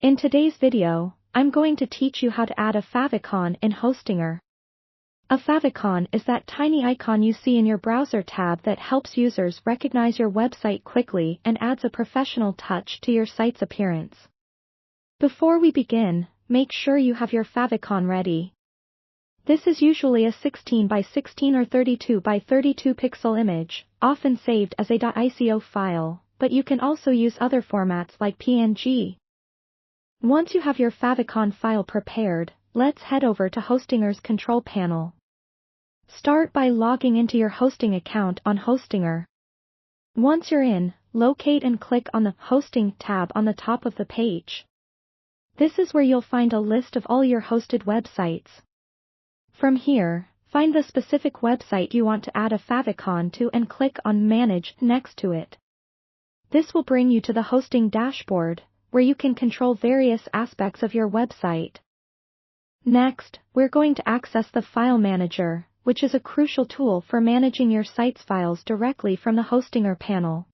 In today's video, I'm going to teach you how to add a favicon in Hostinger. A favicon is that tiny icon you see in your browser tab that helps users recognize your website quickly and adds a professional touch to your site's appearance. Before we begin, make sure you have your favicon ready. This is usually a 16 by 16 or 32 by 32 pixel image, often saved as a .ico file, but you can also use other formats like PNG. Once you have your favicon file prepared, let's head over to Hostinger's control panel. Start by logging into your hosting account on Hostinger. Once you're in, locate and click on the Hosting tab on the top of the page. This is where you'll find a list of all your hosted websites. From here, find the specific website you want to add a favicon to and click on Manage next to it. This will bring you to the hosting dashboard, where you can control various aspects of your website. Next, we're going to access the File Manager, which is a crucial tool for managing your site's files directly from the Hostinger panel.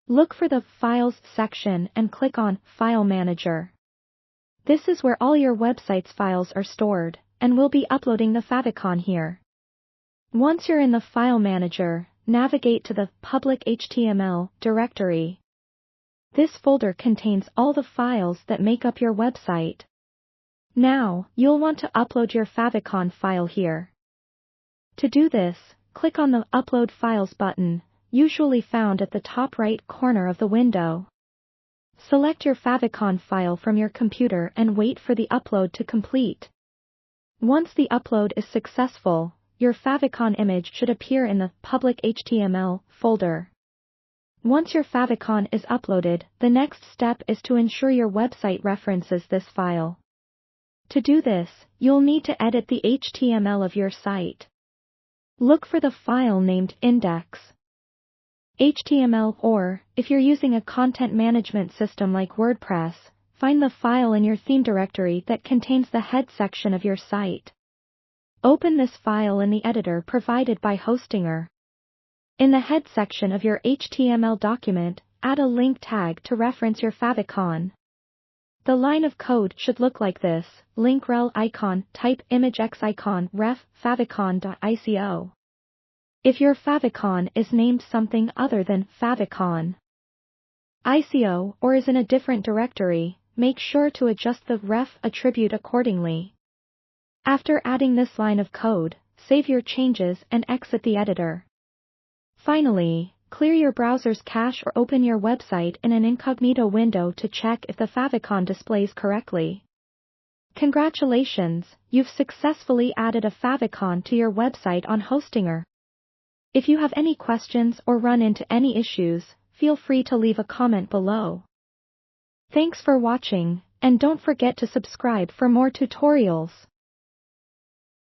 Look for the Files section and click on File Manager. This is where all your website's files are stored, and we'll be uploading the favicon here. Once you're in the File Manager, navigate to the Public HTML directory. This folder contains all the files that make up your website. Now, you'll want to upload your favicon file here. To do this, click on the Upload Files button, usually found at the top right corner of the window. Select your favicon file from your computer and wait for the upload to complete. Once the upload is successful, your favicon image should appear in the Public HTML folder. Once your favicon is uploaded, the next step is to ensure your website references this file. To do this, you'll need to edit the HTML of your site. Look for the file named index.html or, if you're using a content management system like WordPress, find the file in your theme directory that contains the head section of your site. Open this file in the editor provided by Hostinger. In the head section of your HTML document, add a link tag to reference your favicon. The line of code should look like this: link rel icon type image x icon ref favicon.ico. If your favicon is named something other than favicon ICO or is in a different directory, make sure to adjust the ref attribute accordingly. After adding this line of code, save your changes and exit the editor. Finally, clear your browser's cache or open your website in an incognito window to check if the favicon displays correctly. Congratulations, you've successfully added a favicon to your website on Hostinger. If you have any questions or run into any issues, feel free to leave a comment below. Thanks for watching, and don't forget to subscribe for more tutorials.